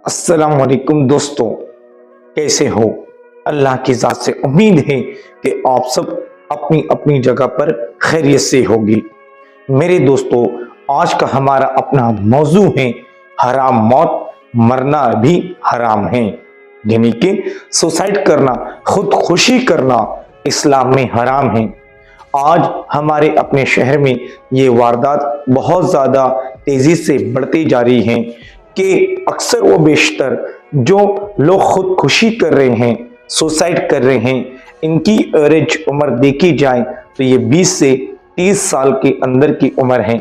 अस्सलाम वालेकुम दोस्तों, कैसे हो। अल्लाह की ज़ात से उम्मीद है कि आप सब अपनी अपनी जगह पर खैरियत से होगी। मेरे दोस्तों, आज का हमारा अपना मौजू है हराम मौत, मरना भी हराम है। यानी कि सुसाइड करना, खुदकुशी करना इस्लाम में हराम है। आज हमारे अपने शहर में ये वारदात बहुत ज़्यादा तेज़ी से बढ़ती जा रही हैं कि अक्सर व बेशतर जो लोग खुदकुशी कर रहे हैं, सुसाइड कर रहे हैं, इनकी एवरेज उम्र देखी जाए तो ये 20 से 30 साल के अंदर की उम्र है।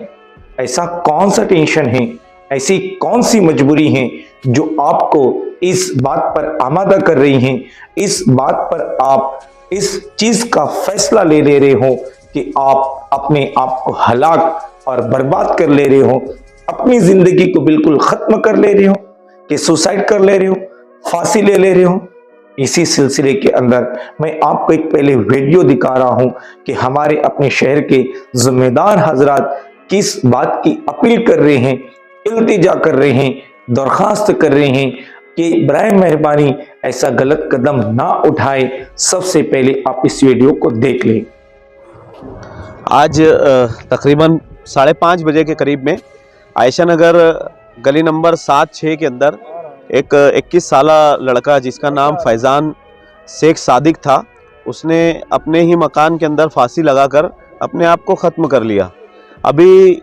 ऐसा कौन सा टेंशन है, ऐसी कौन सी मजबूरी है जो आपको इस बात पर आमादा कर रही है, इस बात पर आप इस चीज का फैसला ले रहे हो कि आप अपने आप को हलाक और बर्बाद कर ले रहे हो, अपनी जिंदगी को बिल्कुल खत्म कर ले रहे हो, कि सुसाइड कर ले रहे हो, फांसी ले रहे हो। इसी सिलसिले के अंदर मैं आपको एक पहले वीडियो दिखा रहा हूं कि हमारे अपने शहर के जिम्मेदार हजरात किस बात की अपील कर रहे हैं, इल्तिजा कर रहे हैं, दरखास्त कर रहे हैं कि बराए मेहरबानी ऐसा गलत कदम ना उठाए। सबसे पहले आप इस वीडियो को देख लें। आज तकरीबन 5:30 बजे के करीब में आयशा नगर गली नंबर 7-6 के अंदर एक 21 साला लड़का जिसका नाम फैज़ान शेख सादिक था, उसने अपने ही मकान के अंदर फांसी लगाकर अपने आप को ख़त्म कर लिया। अभी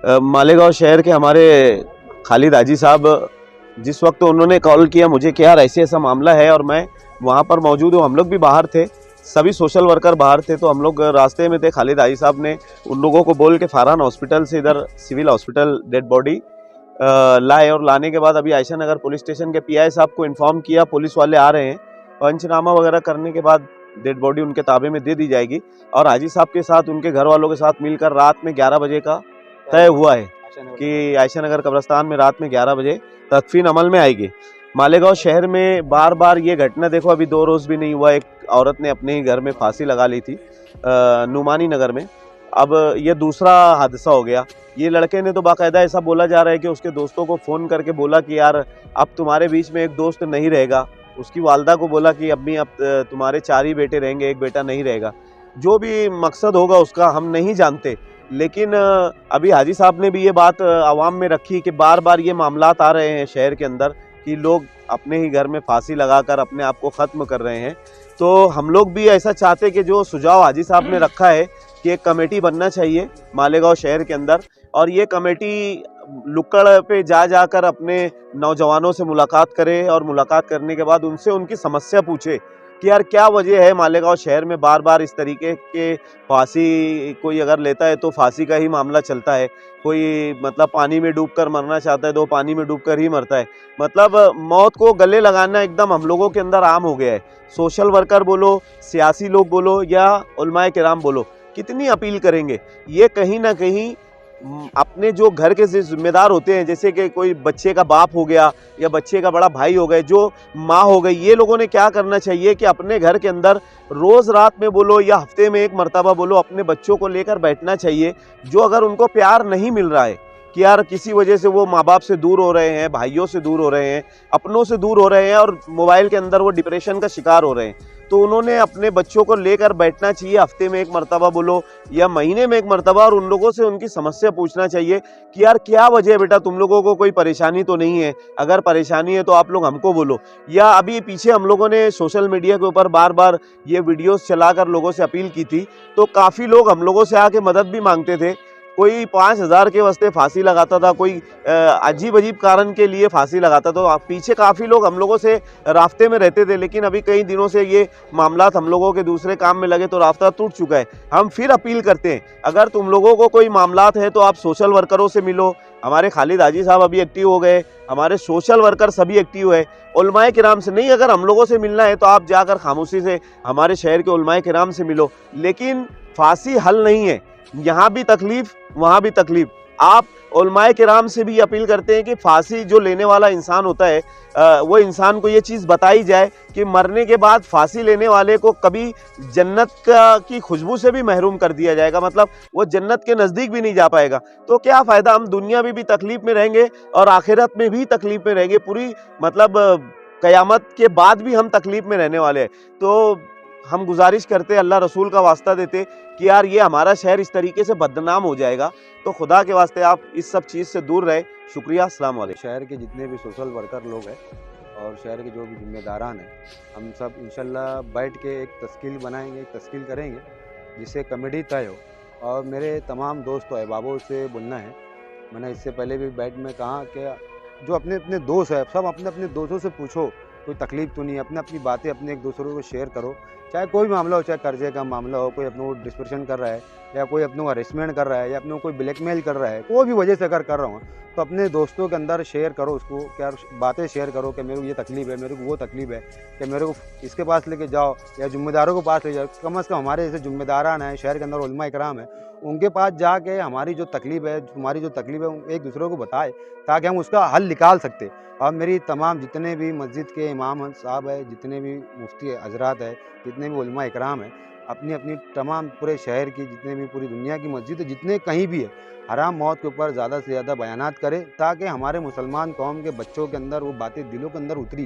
मालेगांव शहर के हमारे खालिद हाजी साहब जिस वक्त उन्होंने कॉल किया मुझे कि यार ऐसा मामला है, और मैं वहाँ पर मौजूद हूँ, हम लोग भी बाहर थे, सभी सोशल वर्कर बाहर थे, तो हम लोग रास्ते में थे। खालिद हाजी साहब ने उन लोगों को बोल के फरहान हॉस्पिटल से इधर सिविल हॉस्पिटल डेड बॉडी लाए, और लाने के बाद अभी आयशा नगर पुलिस स्टेशन के पीआई साहब को इन्फॉर्म किया, पुलिस वाले आ रहे हैं। पंचनामा वगैरह करने के बाद डेड बॉडी उनके ताबे में दे दी जाएगी। और हाजी साहब के साथ उनके घर वालों के साथ मिलकर रात में 11 बजे का तय हुआ है कि आयशा नगर कब्रिस्तान में रात में 11 बजे तदफीन अमल में आएगी। मालेगांव शहर में बार बार ये घटना देखो, अभी 2 रोज़ भी नहीं हुआ, एक औरत ने अपने ही घर में फांसी लगा ली थी नुमानी नगर में। अब ये दूसरा हादसा हो गया। ये लड़के ने तो बाकायदा ऐसा बोला जा रहा है कि उसके दोस्तों को फ़ोन करके बोला कि यार अब तुम्हारे बीच में एक दोस्त नहीं रहेगा। उसकी वालदा को बोला कि अम्मी अब तुम्हारे 4 ही बेटे रहेंगे, एक बेटा नहीं रहेगा। जो भी मकसद होगा उसका हम नहीं जानते, लेकिन अभी हाजी साहब ने भी ये बात आवाम में रखी कि बार बार ये मामलात आ रहे हैं शहर के अंदर कि लोग अपने ही घर में फांसी लगाकर अपने आप को ख़त्म कर रहे हैं। तो हम लोग भी ऐसा चाहते कि जो सुझाव हाजी साहब ने रखा है कि एक कमेटी बनना चाहिए मालेगांव शहर के अंदर, और ये कमेटी लुक्कड़ पे जाकर अपने नौजवानों से मुलाकात करे, और मुलाकात करने के बाद उनसे उनकी समस्या पूछे कि यार क्या वजह है मालेगांव शहर में बार बार इस तरीके के फांसी कोई अगर लेता है तो फांसी का ही मामला चलता है। कोई मतलब पानी में डूबकर मरना चाहता है तो पानी में डूबकर ही मरता है। मतलब मौत को गले लगाना एकदम हम लोगों के अंदर आम हो गया है। सोशल वर्कर बोलो, सियासी लोग बोलो, या उलमाए किराम बोलो, कितनी अपील करेंगे। ये कहीं ना कहीं अपने जो घर के जिम्मेदार होते हैं, जैसे कि कोई बच्चे का बाप हो गया या बच्चे का बड़ा भाई हो गए, जो माँ हो गई, ये लोगों ने क्या करना चाहिए कि अपने घर के अंदर रोज़ रात में बोलो या हफ्ते में एक मर्तबा बोलो अपने बच्चों को लेकर बैठना चाहिए। जो अगर उनको प्यार नहीं मिल रहा है कि यार किसी वजह से वो माँ बाप से दूर हो रहे हैं, भाइयों से दूर हो रहे हैं, अपनों से दूर हो रहे हैं, और मोबाइल के अंदर वो डिप्रेशन का शिकार हो रहे हैं, तो उन्होंने अपने बच्चों को लेकर बैठना चाहिए, हफ्ते में एक मर्तबा बोलो या महीने में एक मर्तबा, और उन लोगों से उनकी समस्या पूछना चाहिए कि यार क्या वजह है बेटा, तुम लोगों को कोई परेशानी तो नहीं है, अगर परेशानी है तो आप लोग हमको बोलो। या अभी पीछे हम लोगों ने सोशल मीडिया के ऊपर बार बार ये वीडियोस चलाकर लोगों से अपील की थी, तो काफ़ी लोग हम लोगों से आके मदद भी मांगते थे। कोई 5,000 के वास्ते फांसी लगाता था, कोई अजीब अजीब कारण के लिए फांसी लगाता था। तो पीछे काफ़ी लोग हम लोगों से रास्ते में रहते थे, लेकिन अभी कई दिनों से ये मामलात हम लोगों के दूसरे काम में लगे तो रास्ता टूट चुका है। हम फिर अपील करते हैं, अगर तुम लोगों को कोई मामलात है तो आप सोशल वर्करों से मिलो। हमारे खालिद हाजी साहब अभी एक्टिव हो गए, हमारे सोशल वर्कर सभी एक्टिव है। उलमाए किराम से नहीं, अगर हम लोगों से मिलना है तो आप जाकर खामोशी से हमारे शहर के उलमाए किराम से मिलो। लेकिन फांसी हल नहीं है, यहाँ भी तकलीफ वहाँ भी तकलीफ। आप उलमाए किराम से भी अपील करते हैं कि फांसी जो लेने वाला इंसान होता है वो इंसान को ये चीज़ बताई जाए कि मरने के बाद फांसी लेने वाले को कभी जन्नत की खुशबू से भी महरूम कर दिया जाएगा, मतलब वो जन्नत के नज़दीक भी नहीं जा पाएगा। तो क्या फ़ायदा, हम दुनिया में भी तकलीफ़ में रहेंगे और आखिरत में भी तकलीफ़ में रहेंगे, पूरी मतलब क़यामत के बाद भी हम तकलीफ़ में रहने वाले हैं। तो हम गुजारिश करते, अल्लाह रसूल का वास्ता देते कि यार ये हमारा शहर इस तरीके से बदनाम हो जाएगा, तो खुदा के वास्ते आप इस सब चीज़ से दूर रहे। शुक्रिया, अस्सलाम वालेकुम। शहर के जितने भी सोशल वर्कर लोग हैं और शहर के जो भी जिम्मेदारान हैं, हम सब इंशाल्लाह बैठ के एक तश्कील बनाएंगे, एक तश्कील करेंगे जिससे कमेटी तय हो। और मेरे तमाम दोस्त अहबाबों से बोलना है, मैंने इससे पहले भी बैठ में कहा कि जो अपने अपने दोस्त हैं सब अपने अपने दोस्तों से पूछो कोई तकलीफ़ तो नहीं है, अपने अपनी बातें अपने एक दूसरे को शेयर करो, चाहे कोई मामला हो, चाहे कर्जे का मामला हो, कोई अपने को डिस्पर्शन कर रहा है या कोई अपने को हरेसमेंट कर रहा है या अपने को कोई ब्लैकमेल कर रहा है, कोई भी वजह से अगर कर रहा हूँ तो अपने दोस्तों के अंदर शेयर करो, उसको क्या बातें शेयर करो कि मेरे को ये तकलीफ़ है, मेरे को वो तकलीफ़ है, कि मेरे को इसके पास लेके जाओ या ज़िम्मेदारों के पास ले जाओ। कम से कम हमारे जैसे ज़िम्मेदारान हैं शहर के अंदर, उलमा इकराम है, उनके पास जाके हमारी जो तकलीफ़ है, तुम्हारी जो तकलीफ़ है एक दूसरे को बताए ताकि हम उसका हल निकाल सकते। और मेरी तमाम जितने भी मस्जिद के इमाम साहब है, जितने भी मुफ्ती हजरात है, जितने भी उलमा इकराम है, अपनी अपनी तमाम पूरे शहर की जितने भी पूरी दुनिया की मस्जिद है, जितने कहीं भी है, हराम मौत के ऊपर ज़्यादा से ज़्यादा बयानात करें ताकि हमारे मुसलमान कौम के बच्चों के अंदर वो बातें दिलों के अंदर उतरी।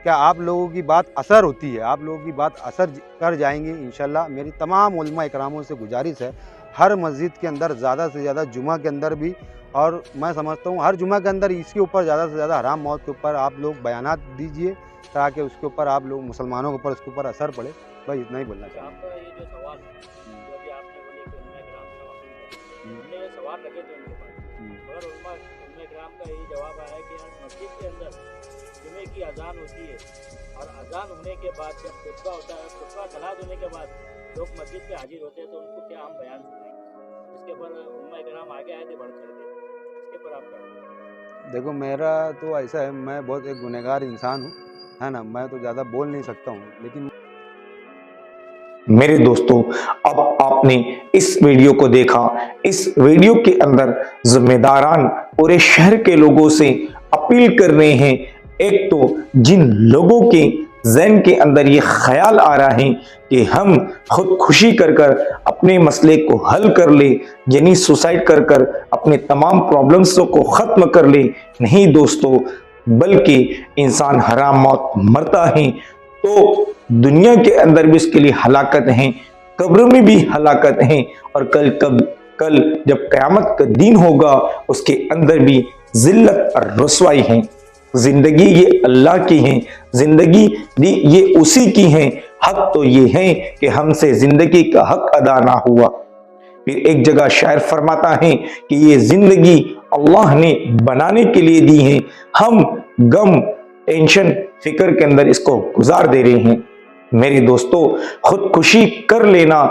क्या आप लोगों की बात असर होती है, आप लोगों की बात असर कर जाएंगी इंशाल्लाह। मेरी तमाम उलमा इकरामों से गुजारिश है, हर मस्जिद के अंदर ज़्यादा से ज़्यादा जुमा के अंदर भी, और मैं समझता हूँ हर जुमा के अंदर इसके ऊपर ज़्यादा से ज़्यादा हराम मौत के ऊपर आप लोग बयानात दीजिए ताकि उसके ऊपर आप लोग मुसलमानों के ऊपर उसके ऊपर असर पड़े। भाई इतना ही बोलना चाहिए। आपका ये जो सवाल है, जो अभी आपने बोले कि उलमा इकराम से वाकिफ है, हमने ये सवाल रखे थे उनके पास, मगर उलमा इकराम का यही जवाब आया कि यार मस्जिद के अंदर जुमे की अजान होती है और अजान होने के बाद जब खुतबा होता है, खुतबा तलाद होने के बाद लोग मस्जिद पे हाजिर होते हैं, तो उनको क्या हम बयान सुनाएंगे? इसके ऊपर उलमा इकराम आगे आए थे बढ़ चढ़ के, इसके ऊपर आप क्या बोलेंगे? देखो मेरा तो ऐसा है, मैं बहुत एक गुनहगार इंसान हूँ, है ना, मैं तो ज़्यादा बोल नहीं सकता हूँ, लेकिन मेरे दोस्तों, अब आपने इस वीडियो को देखा। इस वीडियो के अंदर जिम्मेदारान पूरे शहर के लोगों से अपील कर रहे हैं। एक तो जिन लोगों के ज़हन के अंदर ये ख्याल आ रहा है कि हम खुदकुशी कर कर अपने मसले को हल कर ले, यानी सुसाइड कर कर अपने तमाम प्रॉब्लम्स को ख़त्म कर ले, नहीं दोस्तों, बल्कि इंसान हराम मौत मरता है तो दुनिया के अंदर भी उसके लिए हलाकत है, कब्र में भी हलाकत है, और कल जब क़यामत का दिन होगा उसके अंदर भी जिल्लत और रसवाई है। जिंदगी ये अल्लाह की है, जिंदगी ये उसी की है। हक तो ये है कि हमसे जिंदगी का हक अदा ना हुआ। फिर एक जगह शायर फरमाता है कि ये जिंदगी अल्लाह ने बनाने के लिए दी है, हम गम टेंशन फिक्र के अंदर इसको गुजार दे रहे हैं। मेरे दोस्तों, खुदकुशी कर लेना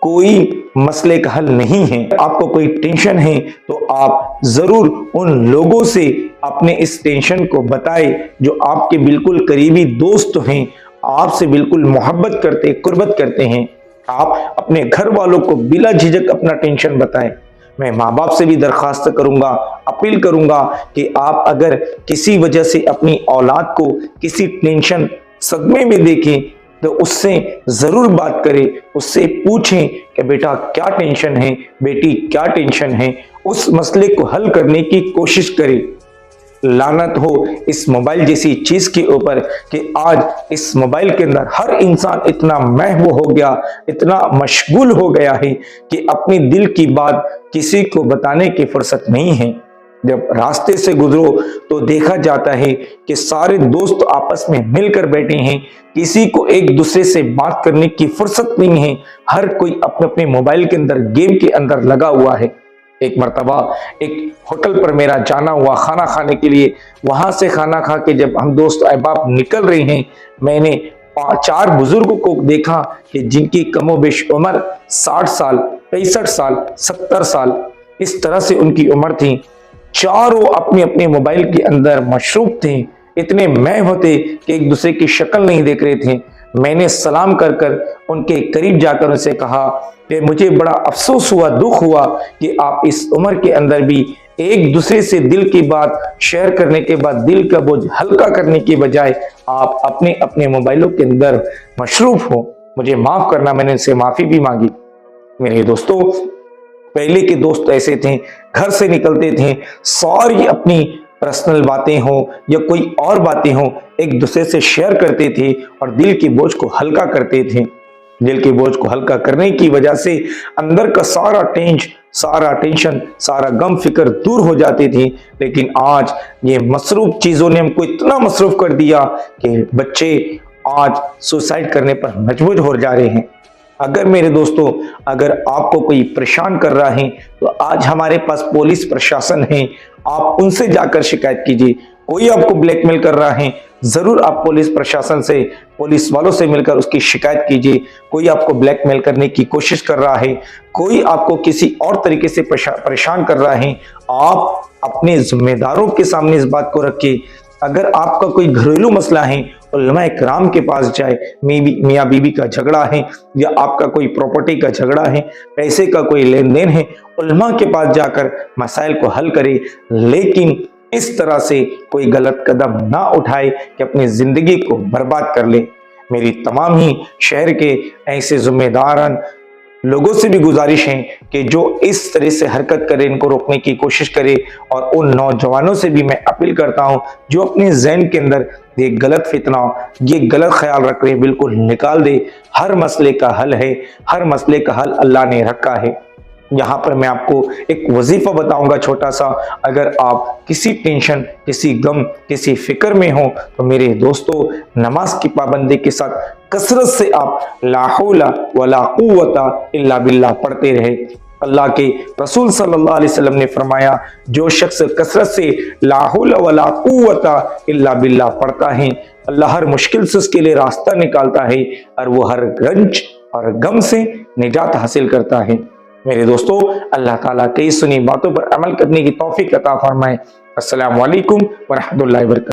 कोई मसले का हल नहीं है। आपको कोई टेंशन है तो आप जरूर उन लोगों से अपने इस टेंशन को बताएं जो आपके बिल्कुल करीबी दोस्त हैं, आपसे बिल्कुल मोहब्बत करते कुर्बत करते हैं। आप अपने घर वालों को बिला झिझक अपना टेंशन बताएं। मैं माँ बाप से भी दरख्वास्त करूंगा, अपील करूंगा कि आप अगर किसी वजह से अपनी औलाद को किसी टेंशन सदमे में देखें तो उससे जरूर बात करें, उससे पूछें कि बेटा क्या टेंशन है, बेटी क्या टेंशन है, उस मसले को हल करने की कोशिश करें। लानत हो इस मोबाइल जैसी चीज के ऊपर कि आज इस मोबाइल के अंदर हर इंसान इतना महव हो गया, इतना मशगूल हो गया है कि अपनी दिल की बात किसी को बताने की फुर्सत नहीं है। जब रास्ते से गुजरो तो देखा जाता है कि सारे दोस्त आपस में मिलकर बैठे हैं, किसी को एक दूसरे से बात करने की फुर्सत नहीं है, हर कोई अपने अपने मोबाइल के अंदर गेम के अंदर लगा हुआ है। एक मर्तबा एक होटल पर मेरा जाना हुआ खाना खाने के लिए, वहां से खाना खा के जब हम दोस्त अहबाब निकल रहे हैं, मैंने 4 बुजुर्गों को देखा कि जिनकी कमोबेश उम्र 60 साल, 65 साल, 70 साल इस तरह से उनकी उम्र थी। चारों अपने अपने मोबाइल के अंदर मशरूफ थे, इतने महव होते कि एक दूसरे की शक्ल नहीं देख रहे थे। मैंने सलाम कर कर उनके करीब जाकर उनसे कहा कि मुझे बड़ा अफसोस हुआ, दुख हुआ कि आप इस उम्र के अंदर भी एक दूसरे से दिल की बात शेयर करने के बाद दिल का बोझ हल्का करने की बजाय आप अपने अपने मोबाइलों के अंदर मशरूफ हो। मुझे माफ करना, मैंने इनसे माफी भी मांगी। मेरे दोस्तों, पहले के दोस्त ऐसे थे, घर से निकलते थे, सारी अपनी पर्सनल बातें हो या कोई और बातें हो एक दूसरे से शेयर करते थे और दिल के बोझ को हल्का करते थे। दिल के बोझ को हल्का करने की वजह से अंदर का सारा टेंशन, सारा गम फिक्र दूर हो जाती थी। लेकिन आज ये मसरूफ चीजों ने हमको इतना मसरूफ कर दिया कि बच्चे आज सुसाइड करने पर मजबूर हो जा रहे हैं। अगर मेरे दोस्तों, अगर आपको कोई परेशान कर रहा है तो आज हमारे पास पुलिस प्रशासन है, आप उनसे जाकर शिकायत कीजिए। कोई आपको ब्लैकमेल कर रहा है, जरूर आप पुलिस प्रशासन से, पुलिस वालों से मिलकर उसकी शिकायत कीजिए। कोई आपको ब्लैकमेल करने की कोशिश कर रहा है, कोई आपको किसी और तरीके से परेशान कर रहा है, आप अपने जिम्मेदारों के सामने इस बात को रखिए। अगर आपका कोई घरेलू मसला है, उलमा इकराम के पास जाए। मियाँ बीबी का झगड़ा है या आपका कोई प्रॉपर्टी का झगड़ा है, पैसे का कोई लेन देन है, उलमा के पास जाकर मसाइल को हल करे। लेकिन इस तरह से कोई गलत कदम ना उठाए कि अपनी जिंदगी को बर्बाद कर ले। मेरी तमाम ही शहर के ऐसे जिम्मेदारान लोगों से भी गुजारिश है कि जो इस तरह से हरकत करे, इनको रोकने की कोशिश करे। और उन नौजवानों से भी मैं अपील करता हूं जो अपने ज़हन के अंदर ये गलत फितना, ये गलत ख्याल रख रहे, बिल्कुल निकाल दे। हर मसले का हल है, हर मसले का हल अल्लाह ने रखा है। यहाँ पर मैं आपको एक वजीफा बताऊंगा छोटा सा। अगर आप किसी टेंशन, किसी गम, किसी फिक्र में हो तो मेरे दोस्तों, नमाज की पाबंदी के साथ कसरत से आप ला हौला वला कुव्वता इल्ला बिल्लाह पढ़ते रहे। अल्लाह के रसूल सल्लल्लाहु अलैहि वसल्लम ने फरमाया, जो शख्स कसरत से ला हौला वला कुव्वता इल्ला बिल्लाह पढ़ता है, अल्लाह हर मुश्किल से उसके लिए रास्ता निकालता है और वो हर रंज और गम से निजात हासिल करता है। मेरे दोस्तों, अल्लाह ताला कई सुनी बातों पर अमल करने की तौफीक अता फरमाए। अस्सलामु अलैकुम व रहमतुल्लाहि व बरकातहू।